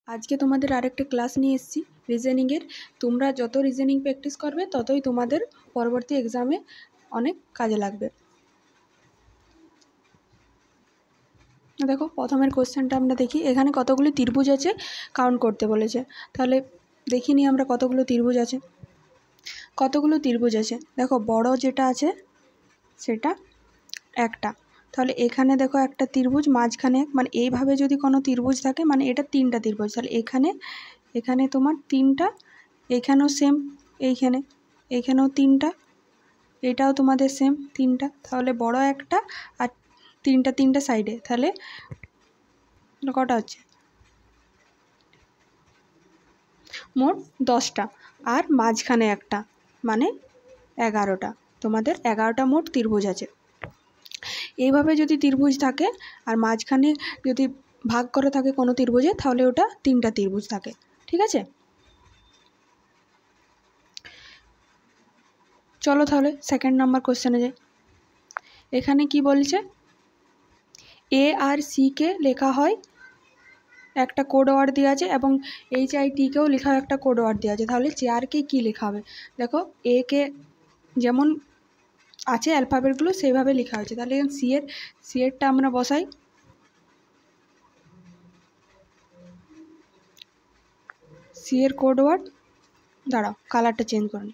আজকে তোমাদের আরেকটা ক্লাস নিয়ে এসেছি রিজনিংয়ের। তোমরা যত রিজনিং প্র্যাকটিস করবে ততই তোমাদের পরবর্তী এক্সামে অনেক কাজে লাগবে। দেখো প্রথমের কোশ্চেনটা আমরা দেখি। এখানে কতগুলি ত্রিভুজ আছে কাউন্ট করতে বলেছে। তাহলে দেখিনি আমরা কতগুলো ত্রিভুজ আছে। দেখো বড় যেটা আছে সেটা একটা। তাহলে এখানে দেখো একটা ত্রিভুজ মাঝখানে, মানে এইভাবে যদি কোনো ত্রিভুজ থাকে মানে এটা তিনটা ত্রিভুজ। তাহলে এখানে তোমার তিনটা, এখানেও সেম, এইখানেও তিনটা, এটাও তোমাদের সেম তিনটা। তাহলে বড় একটা আর তিনটা সাইডে, তাহলে কটা হচ্ছে? মোট 10টা। আর মাঝখানে একটা, মানে 11টা। তোমাদের 11টা মোট ত্রিভুজ আছে। এইভাবে যদি ত্রিভুজ থাকে আর মাঝখানে যদি ভাগ করে থাকে কোনো ত্রিভুজে, তাহলে ওটা তিনটা ত্রিভুজ থাকে। ঠিক আছে, চলো তাহলে সেকেন্ড নাম্বার কোশ্চেনে যাই। এখানে কি বলছে, এ আর সি কে লেখা হয় একটা কোড ওয়ার্ড দেওয়া আছে, এবং HITকেও লেখা হয় একটা কোড ওয়ার্ড দেওয়া আছে। তাহলে চেয়ারকে কি লেখা হবে? দেখো এ কে যেমন আছে অ্যালফাবেটগুলো সেইভাবে লেখা হয়েছে। তাহলে সি এরটা আমরা বসাই। সি এর কোড ওয়ার্ড, দাঁড়াও কালারটা চেঞ্জ করুন।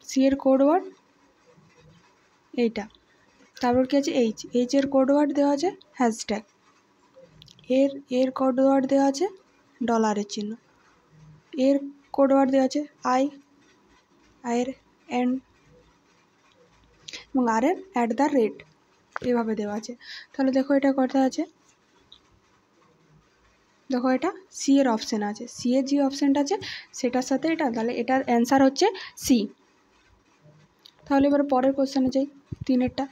সি এর কোড ওয়ার্ড এইটা। তারপর কি আছে এইচ এর কোড ওয়ার্ড দেওয়া আছে হ্যাশট্যাগ। এর কোড ওয়ার্ড দেওয়া আছে ডলারের চিহ্ন। এর কোড ওয়ার্ড দেওয়া আছে আয়ের এন্ড, এবং আর এর @, এভাবে দেওয়া আছে। তাহলে দেখো এটা কথা আছে, দেখো এটা সি এর অপশান আছে, সি এর যে অপশানটা আছে সেটার সাথে এটা, তাহলে এটার অ্যান্সার হচ্ছে সি। তাহলে এবার পরের কোশ্চেনে যাই, তিনেরটা।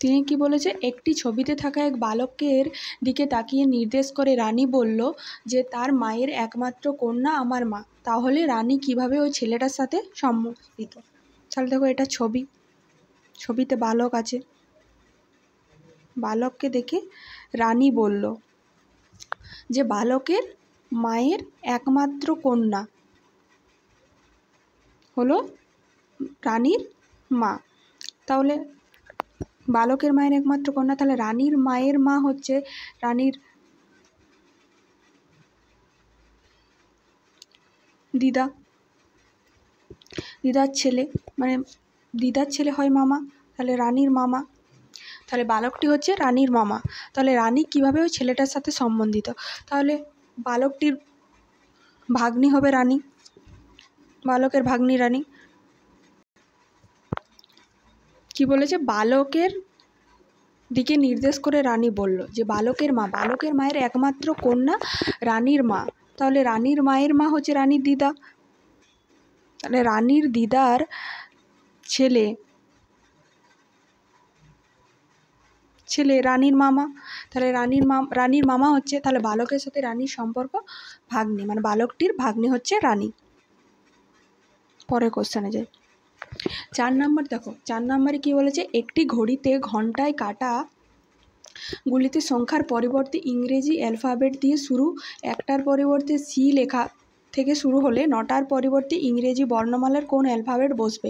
তিনি কি বলেছে, একটি ছবিতে থাকা এক বালকের দিকে তাকিয়ে নির্দেশ করে রানী বলল যে তার মায়ের একমাত্র কন্যা আমার মা। তাহলে রানী কিভাবে ওই ছেলেটার সাথে সম্মত? তাহলে দেখো এটা ছবিতে বালক আছে, বালককে দেখে রানী বলল যে বালকের মায়ের একমাত্র কন্যা হলো রানীর মা। তাহলে বালকের মায়ের একমাত্র কন্যা, তাহলে রানীর মায়ের মা হচ্ছে রানীর দিদার ছেলে, মানে দিদার ছেলে হয় মামা, তাহলে রানীর মামা। তাহলে বালকটি হচ্ছে রানীর মামা। তাহলে রানী কিভাবে ওই ছেলেটার সাথে সম্বন্ধিত? তাহলে বালকটির ভাগ্নি হবে রানী, বালকের ভাগ্নি রানী। কি বলেছে, বালকের দিকে নির্দেশ করে রানী বলল যে বালকের মায়ের একমাত্র কন্যা রানীর মা। তাহলে রানীর মায়ের মা হচ্ছে রানীর দিদা, তাহলে রানীর দিদার ছেলে রানীর মামা। তাহলে রানীর মামা হচ্ছে, তাহলে বালকের সাথে রানীর সম্পর্ক ভাগ্নি, মানে বালকটির ভাগ্নি হচ্ছে রানী। পরের কোশ্চেনে যাই, 4 নম্বর। দেখো 4 নম্বরে কি বলেছে, একটি ঘড়িতে ঘন্টায় কাটা গুলিতে সংখ্যার পরিবর্তে ইংরেজি অ্যালফাবেট দিয়ে শুরু, একটার পরিবর্তে সি লেখা থেকে শুরু হলে 9টার পরিবর্তে ইংরেজি বর্ণমালার কোন অ্যালফাবেট বসবে?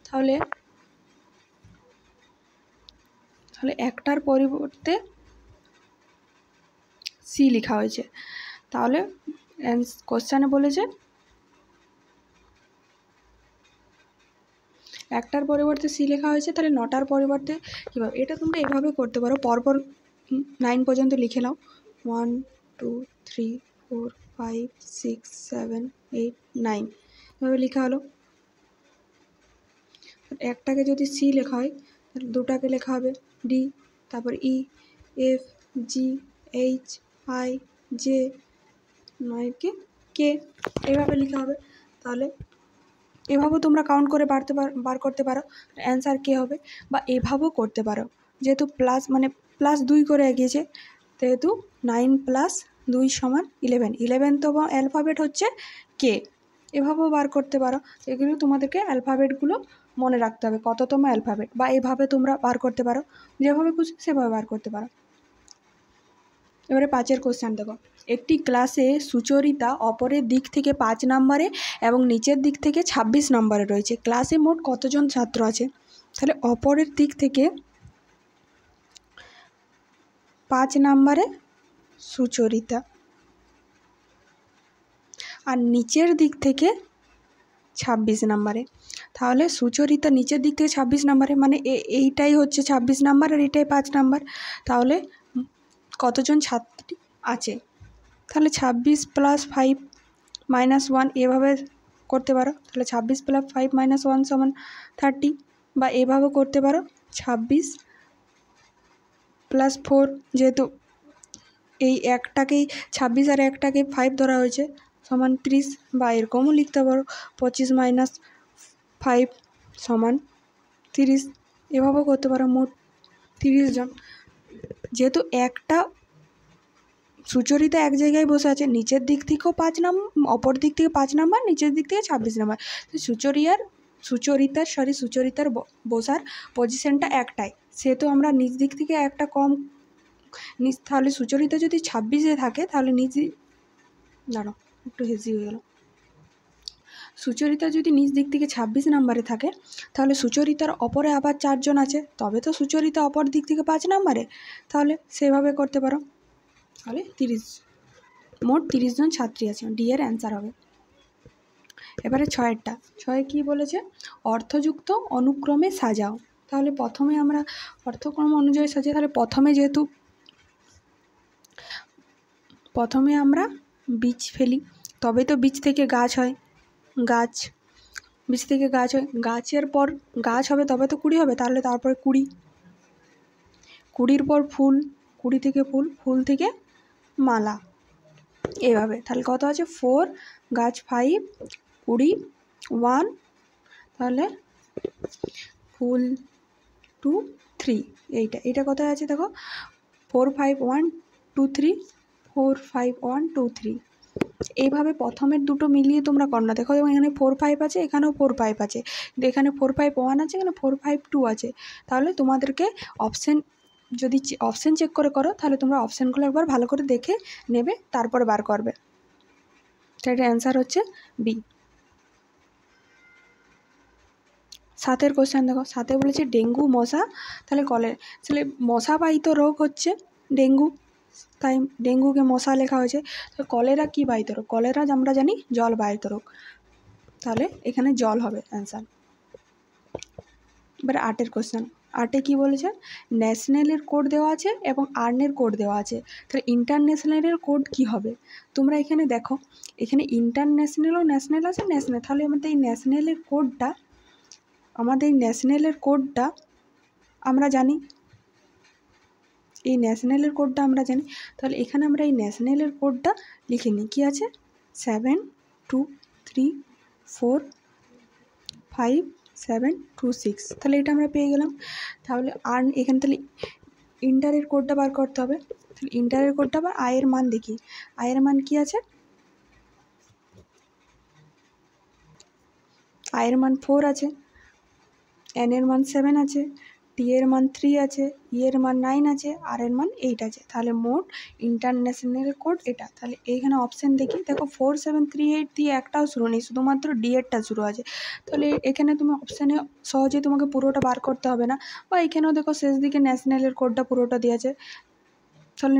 তাহলে একটার পরিবর্তে সি লেখা হয়েছে। তাহলে কোশ্চেনে বলেছে একটার পরিবর্তে সি লেখা হয়েছে, তাহলে 9টার পরিবর্তে কীভাবে? এটা তোমরা এভাবে করতে পারো, পরপর 9 পর্যন্ত লিখে নাও। 1 2 3 4 5 6 7 8 9 এভাবে লেখা হলো। একটাকে যদি সি লেখা হয় তাহলে দুটাকে লেখা হবে ডি, তারপর E, F, G, H, I, J, 9কে কে, এভাবে লেখা হবে। তাহলে এভাবেও তোমরা কাউন্ট করে বার করতে পারো অ্যান্সার কে হবে, বা এভাবেও করতে পারো। যেহেতু +2 করে এগিয়েছে, যেহেতু 9 + 2 = 11 তো অ্যালফাবেট হচ্ছে কে, এভাবেও বার করতে পারো। এগুলো তোমাদেরকে অ্যালফাবেটগুলো মনে রাখতে হবে কততম অ্যালফাবেট, বা এভাবে তোমরা বার করতে পারো, যেভাবে খুশি সেভাবে বার করতে পারো। এবারে 5 কোশ্চেন দেখো, একটি ক্লাসে সুচরিতা অপরের দিক থেকে 5 নম্বরে এবং নিচের দিক থেকে 26 নম্বরে রয়েছে। ক্লাসে মোট কতজন ছাত্র আছে? তাহলে অপরের দিক থেকে 5 নম্বরে সুচরিতা আর নিচের দিক থেকে 26 নম্বরে। তাহলে সুচরিতা নিচের দিক থেকে 26 নম্বরে, মানে এইটাই হচ্ছে 26 নম্বর আর এটাই 5 নম্বর। তাহলে কতজন ছাত্রী আছে? তাহলে 26 + 5 - 1 এভাবে করতে পারো। তাহলে 26 + 5 - 1 = 30, বা এভাবে করতে পারো 26 + 4, যেহেতু এই একটাকেই 26 আর একটাকে 5 ধরা হয়েছে, সমান 30, বা এরকমও লিখতে পারো 25 - 5 = 30, এভাবেও করতে পারো। মোট 30 জন। যেহেতু একটা সুচরিতা এক জায়গায় বসে আছে, নিচের দিক থেকেও 5 নম্বর, অপর দিক থেকে 5 নম্বর, নিচের দিক থেকে 26 নম্বর। সুচরিতার বসার পজিশনটা একটাই, সেহেতু আমরা নিচ দিক থেকে একটা কম, তাহলে সুচরিতা যদি 26-এ থাকে তাহলে দাঁড়াও একটু হেজি হয়ে গেল। সুচরিতা যদি নিচ দিক থেকে 26 নম্বরে থাকে, তাহলে সুচরিতার অপরে আবার 4 জন আছে, তবে তো সুচরিতা অপর দিক থেকে 5 নম্বরে। তাহলে সেভাবে করতে পারো। তাহলে মোট 30 জন ছাত্রী আছে, ডি এর অ্যান্সার হবে। এবারে 6-এরটা, 6-এ কী বলেছে? অর্থযুক্ত অনুক্রমে সাজাও। তাহলে প্রথমে আমরা অর্থক্রম অনুযায়ী সাজাই। তাহলে প্রথমে আমরা বীজ ফেলি, তবে তো বীজ থেকে গাছ হয়। বীজ থেকে গাছ হয়, গাছের পর গাছ হবে, তবে তো কুড়ি হবে। তাহলে তারপরে কুড়ির পর ফুল, কুড়ি থেকে ফুল থেকে মালা, এভাবে। তাহলে কত আছে? 4, গাছ 5, কুড়ি 1, তাহলে ফুল 2, 3, এইটা কোথায় আছে দেখো? 4, 5, 1, 2, 3, 4, 5, 1, 2, 3, এইভাবে প্রথমের দুটো মিলিয়ে তোমরা করো না। দেখো এখানে 4, 5 আছে, এখানেও 4, 5 আছে, কিন্তু এখানে 4, 5, 1 আছে, এখানে 4, 5, 2 আছে। তাহলে তোমাদেরকে যদি অপশান চেক করে করো, তাহলে তোমরা অপশানগুলো একবার ভালো করে দেখে নেবে, তারপরে বার করবে। তাহলে অ্যান্সার হচ্ছে বি। 7-এর কোশ্চেন দেখো, 7-এ বলেছে ডেঙ্গু মশা, তাহলে মশাবাহিত রোগ হচ্ছে ডেঙ্গু, তাই ডেঙ্গুকে মশা লেখা হয়েছে। তো কলেরা কী বাহিত রোগ? কলেরা আমরা জানি জল বাহিত রোগ, তাহলে এখানে জল হবে অ্যান্সার। এবার 8-এর কোশ্চেন, 8-এ কী বলেছে? ন্যাশনালের কোড দেওয়া আছে এবং আর্নের কোড দেওয়া আছে, তাহলে ইন্টারন্যাশনালের কোড কী হবে? তোমরা এখানে দেখো, এখানে ইন্টারন্যাশনালও ন্যাশনাল আছে, তাহলে আমাদের এই ন্যাশনালের কোডটা আমরা জানি, তাহলে এখানে আমরা এই ন্যাশনালের কোডটা লিখে নিই। কী আছে? 7, 2, 3, 4, 5, 7, 2, 6, তাহলে এটা আমরা পেয়ে গেলাম। তাহলে এখানে তাহলে ইন্টারের কোডটা বার করতে হবে। তাহলে ইন্টারের কোডটা বা আয়ের মান দেখি। আয়ের মান কি আছে? আয়ের মান 4 আছে, এন এর মান 7 আছে, টি এর মান 3 আছে, ই এর মান 9 আছে, আর এর মান 8 আছে। তাহলে মোট ইন্টারন্যাশনাল কোড এটা। তাহলে এইখানে অপশান দেখি, দেখো 4, 7, 3, 8 দিয়ে একটাও শুরু নেই, শুধুমাত্র ডি এরটা শুরু আছে। তাহলে এখানে তুমি অপশানে সহজেই তোমাকে পুরোটা বার করতে হবে না, বা এখানেও দেখো শেষ দিকে ন্যাশনালের কোডটা পুরোটা দিয়েছে। তাহলে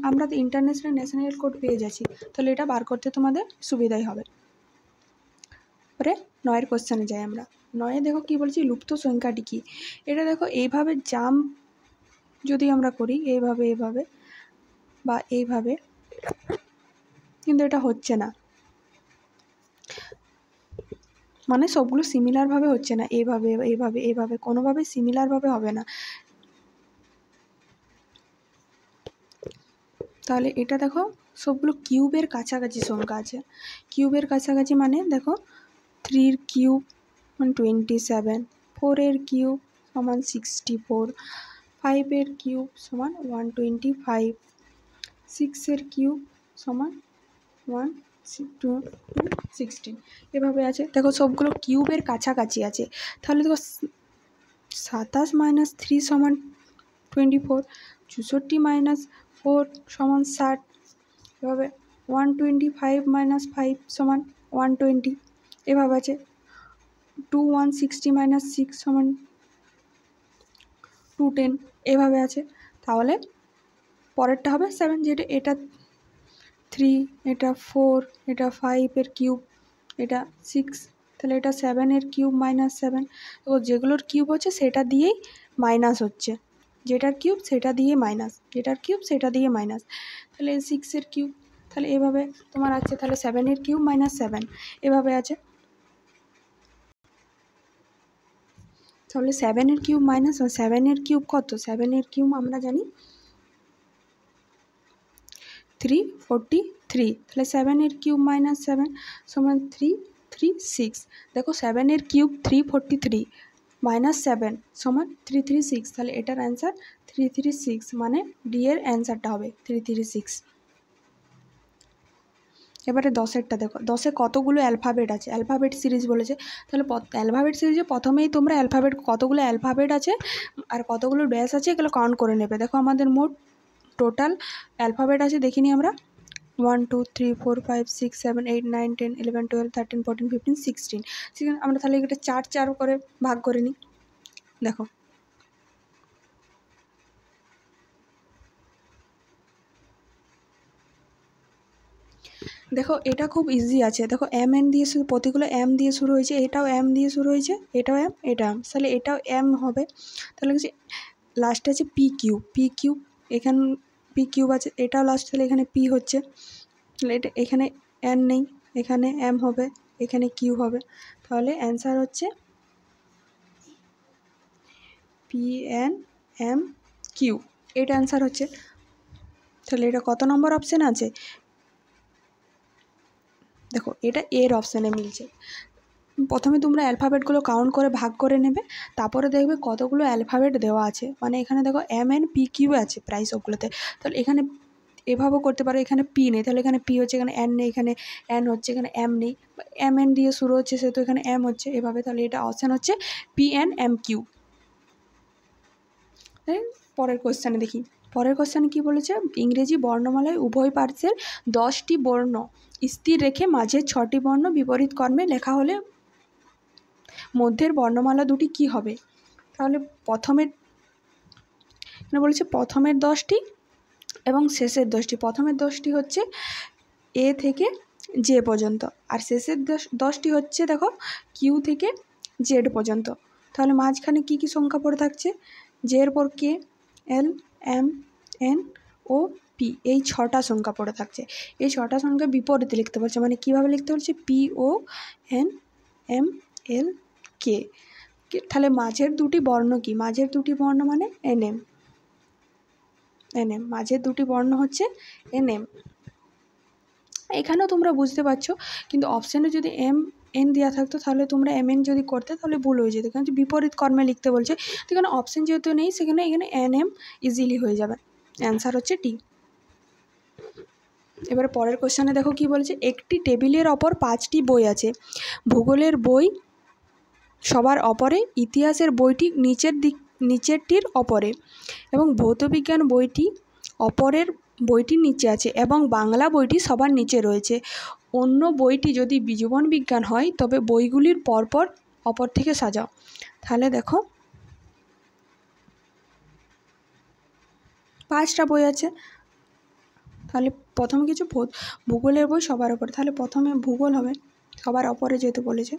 আমরা তো ইন্টারন্যাশনাল ন্যাশনাল কোড পেয়ে যাচ্ছি, তাহলে এটা বার করতে তোমাদের সুবিধাই হবে। পরে 9-এর কোশ্চেনে যাই আমরা। 9-এ দেখো কী বলছি? লুপ্ত সংখ্যাটি কী? এটা দেখো এইভাবে জাম্প যদি আমরা করি, এইভাবে বা এইভাবে, কিন্তু এটা হচ্ছে না, মানে সবগুলো সিমিলারভাবে হচ্ছে না, এইভাবে কোনোভাবে সিমিলারভাবে হবে না। তাহলে এটা দেখো সবগুলো কিউবের কাছাকাছি সংখ্যা আছে। কিউবের কাছাকাছি মানে দেখো 3-এর কিউব = 27, 4-এর কিউব = 64, 5-এর কিউব = 125, 6-এর কিউব = 16 এভাবে আছে। দেখো সবগুলো কিউবের কাছাকাছি আছে, তাহলে দেখো 27 - 3 সমান 24, 64 - 4 সমান 60, এভাবে 125 - 5 সমান 120 এভাবে আছে। 160 - 6 সমান 210 এভাবে আছে। তাহলে পরেরটা হবে 7, যেটা এটা 3, এটা 4, এটা 5 এর কিউব, এটা 6, তাহলে এটা 7 এর কিউব -7। তো যেগুলোর কিউব হচ্ছে সেটা দিয়েই মাইনাস হচ্ছে, যেটার কিউব সেটা দিয়ে মাইনাস, যেটার কিউব সেটা দিয়ে মাইনাস। তাহলে 6 এর কিউব, তাহলে এভাবে তোমার আছে। তাহলে 7 এর কিউব -7 এভাবে আছে। তাহলে 7 এর কিউব -7 এর কিউব কত? 7 এর কিউব আমরা জানি 343। তাহলে 7 এর কিউব -7 সমান 336। দেখো 7 এর কিউব 343 -7 সমান 336, তাহলে এটার অ্যান্সার 336, মানে ডি এর অ্যান্সারটা হবে 336। এবারে 10এরটা দেখো, 10এ কতগুলো অ্যালফাবেট আছে, অ্যালফাবেট সিরিজ বলেছে। তাহলে অ্যালফাবেট সিরিজে প্রথমেই তোমরা অ্যালফাবেট, কতগুলো অ্যালফাবেট আছে আর কতগুলো ড্যাশ আছে এগুলো কাউন্ট করে নেবে। দেখো আমাদের মোট টোটাল অ্যালফাবেট আছে দেখিনি আমরা, 1 2 3 4 5 6 7 8 9 10 11 12 13 14 15 16। আমরা তাহলে এটা 4 4 করে ভাগ করে নিই। দেখো দেখো এটা খুব ইজি আছে। দেখো এম এন দিয়ে শুরু, প্রতিগুলো এম দিয়ে শুরু হয়েছে, এটাও এম দিয়ে শুরু হয়েছে, এটাও এম, এটা এম, তাহলে এটাও এম হবে। তাহলে হচ্ছে লাস্টে আছে পি কিউব, এখানে পি কিউব আছে, এটাও লাস্ট, তাহলে এখানে পি হচ্ছে, তাহলে এটা এখানে এন নেই, এখানে এম হবে, এখানে কিউ হবে। তাহলে অ্যান্সার হচ্ছে পি এন এম কিউ, এটা অ্যান্সার হচ্ছে। তাহলে এটা কত নম্বর অপশান আছে? দেখো এটা এর অপশানে মিলছে। প্রথমে তোমরা অ্যালফাবেটগুলো কাউন্ট করে ভাগ করে নেবে, তারপরে দেখবে কতগুলো অ্যালফাবেট দেওয়া আছে। মানে এখানে দেখো এম এন পি কিউ আছে প্রায় সবগুলোতে। তাহলে এখানে এভাবেও করতে পারো, এখানে পি নেই, তাহলে এখানে পি হচ্ছে, এখানে এন নেই, এখানে এন হচ্ছে, এখানে এম নেই, এম এন দিয়ে শুরু হচ্ছে সেহেতু এখানে এম হচ্ছে, এভাবে। তাহলে এটা অপশান হচ্ছে পি এন এম কিউ। পরের কোশ্চেনে দেখি, পরের কোশ্চেনে কী বলেছে? ইংরেজি বর্ণমালায় উভয় পার্শ্বের 10টি বর্ণ স্থির রেখে মাঝে 6টি বর্ণ বিপরীত ক্রমে লেখা হলে মধ্যের বর্ণমালা দুটি কি হবে? তাহলে প্রথমের এখানে বলেছে প্রথমের 10টি এবং শেষের 10টি। প্রথমের 10টি হচ্ছে এ থেকে জে পর্যন্ত, আর শেষের 10টি হচ্ছে দেখো কিউ থেকে জেড পর্যন্ত। তাহলে মাঝখানে কি কি সংখ্যা পড়ে থাকছে? জে এর পর কে, এল, এম, এন ও পি, এই 6টা সংখ্যা পড়ে থাকছে। এই 6টা সংখ্যা বিপরীতে লিখতে বলছে, মানে কীভাবে লিখতে বলছে? P O N M L K. তাহলে মাঝের দুটি বর্ণ কি? মাঝের দুটি বর্ণ মানে এন এম, মাঝের দুটি বর্ণ হচ্ছে এন এম। এখানেও তোমরা বুঝতে পারছো, কিন্তু অপশানে যদি এম এন দেওয়া থাকতো তাহলে তোমরা এম এন যদি করতে তাহলে ভুল হয়ে যেত, কারণ বিপরীত কর্মে লিখতে বলছে। তো এখানে অপশান যেহেতু নেই সেখানে এখানে এন এম ইজিলি হয়ে যাবে, অ্যান্সার হচ্ছে টি। এবারে পরের কোশ্চেনে দেখো কি বলছে? একটি টেবিলের ওপর 5টি বই আছে, ভূগোলের বই সবার ওপরে, ইতিহাসের বইটি নিচেরটির ওপরে, এবং ভৌতবিজ্ঞান বইটি বইটির নিচে আছে, এবং বাংলা বইটি সবার নিচে রয়েছে। অন্য বইটি যদি জীবন বিজ্ঞান হয় তবে বইগুলির পরপর অপর থেকে সাজাও। তাহলে দেখো 5টা বই আছে, তাহলে প্রথমে কিছু ভূগোলের বই সবার ওপরে, তাহলে প্রথমে ভূগোল হবে, সবার ওপরে যেহেতু বলেছে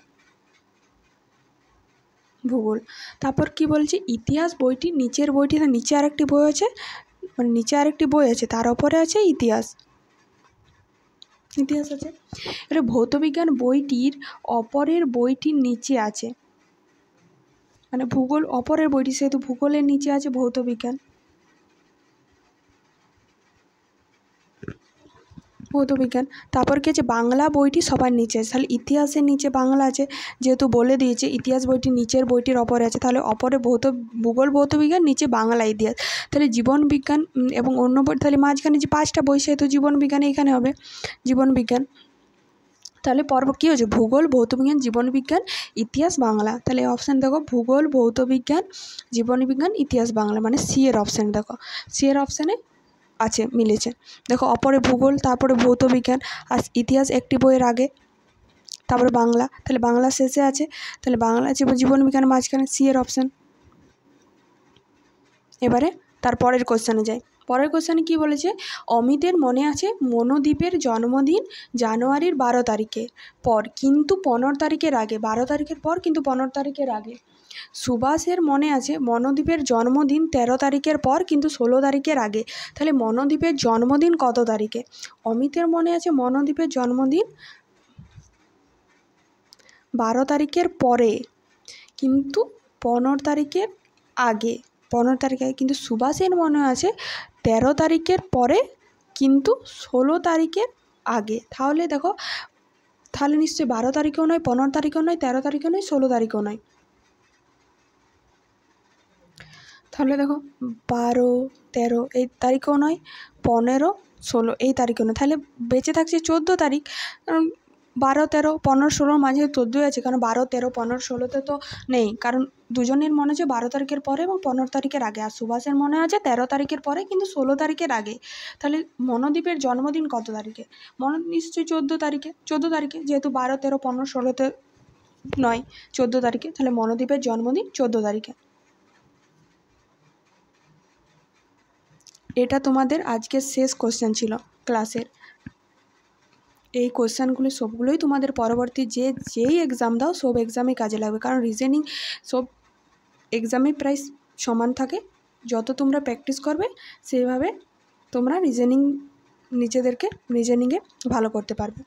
ভূগোল। তারপর কি বলছে? ইতিহাস বইটি নিচের বইটি, নিচে আরেকটি বই আছে, মানে নিচে আরেকটি বই আছে, তার ওপরে আছে ইতিহাস আছে। এবার ভৌতবিজ্ঞান বইটির অপরের বইটির নিচে আছে, মানে ভূগোল অপরের বইটি সেহেতু ভূগোলের নিচে আছে ভৌতবিজ্ঞান। তারপর কি আছে? বাংলা বইটি সবার নিচে আছে, তাহলে ইতিহাসের নিচে বাংলা আছে, যেহেতু বলে দিয়েছে ইতিহাস বইটি নিচের বইটির ওপরে আছে, তাহলে ওপরে ভূগোল ভৌতবিজ্ঞান, নিচে বাংলা ইতিহাস। তাহলে জীবন বিজ্ঞান এবং অন্য বই, তাহলে মাঝখানে যে 5টা বই সেহেতু জীবন বিজ্ঞান এখানে হবে জীবন বিজ্ঞান। তাহলে পর্ব কী হচ্ছে, ভূগোল, ভৌতবিজ্ঞান, জীবনবিজ্ঞান, ইতিহাস, বাংলা। তাহলে অপশান দেখো, ভূগোল, ভৌতবিজ্ঞান, জীবনবিজ্ঞান, ইতিহাস, বাংলা, মানে সি এর অপশান দেখো, সি এর অপশানে আছে, মিলেছে। দেখো অপরে ভূগোল, তারপরে ভৌতবিজ্ঞান, আর ইতিহাস একটি বইয়ের আগে, তারপরে বাংলা, তাহলে বাংলা শেষে আছে, তাহলে বাংলা জীবনবিজ্ঞান মাঝখানে, সি এর অপশান। এবারে তার পরের কোশ্চেনে যাই। পরের কোশ্চেনে কী বলেছে, অমিতের মনে আছে মনোদীপের জন্মদিন জানুয়ারির 12 তারিখের পর কিন্তু 15 তারিখের আগে, 12 তারিখের পর কিন্তু 15 তারিখের আগে। সুভাষের মনে আছে মনোদীপের জন্মদিন 13 তারিখের পর কিন্তু 16 তারিখের আগে। তাহলে মনোদীপের জন্মদিন কত তারিখে? অমিতের মনে আছে মনোদীপের জন্মদিন 12 তারিখের পরে কিন্তু 15 তারিখের আগে, 15 তারিখে আগে। কিন্তু সুভাষের মনে আছে 13 তারিখের পরে কিন্তু 16 তারিখের আগে। তাহলে দেখো, তাহলে নিশ্চয়ই 12 তারিখেও নয়, 15 তারিখেও নয়, 13 তারিখেও নয়, 16 তারিখেও নয়। তাহলে দেখো 12, 13 এই তারিখেও নয়, 15, 16 এই তারিখেও নয়। তাহলে বেঁচে থাকছে 14 তারিখ। কারণ 12, 13, 15, 16 মাঝে 14 আছে, কারণ 12, 13, 15, 16তে তো নেই, কারণ দুজনের মনে আছে 12 তারিখের পরে এবং 15 তারিখের আগে। আর সুভাষের মনে আছে 13 তারিখের পরে কিন্তু 16 তারিখের আগে। তাহলে মনোদীপের জন্মদিন কত তারিখে? নিশ্চয়ই 14 তারিখে, 14 তারিখে, যেহেতু 12, 13, 15, 16তে নয়, 14 তারিখে। তাহলে মনোদীপের জন্মদিন 14 তারিখে। এটা তোমাদের আজকের শেষ কোশ্চেন ছিল ক্লাসের। এই কোশ্চেনগুলি সবগুলোই তোমাদের পরবর্তী যেই এক্সাম দাও সব এক্সামে কাজে লাগবে, কারণ রিজনিং সব এক্সামে প্রায় সমান থাকে। যত তোমরা প্র্যাকটিস করবে সেইভাবে তোমরা রিজনিংয়ে ভালো করতে পারবে।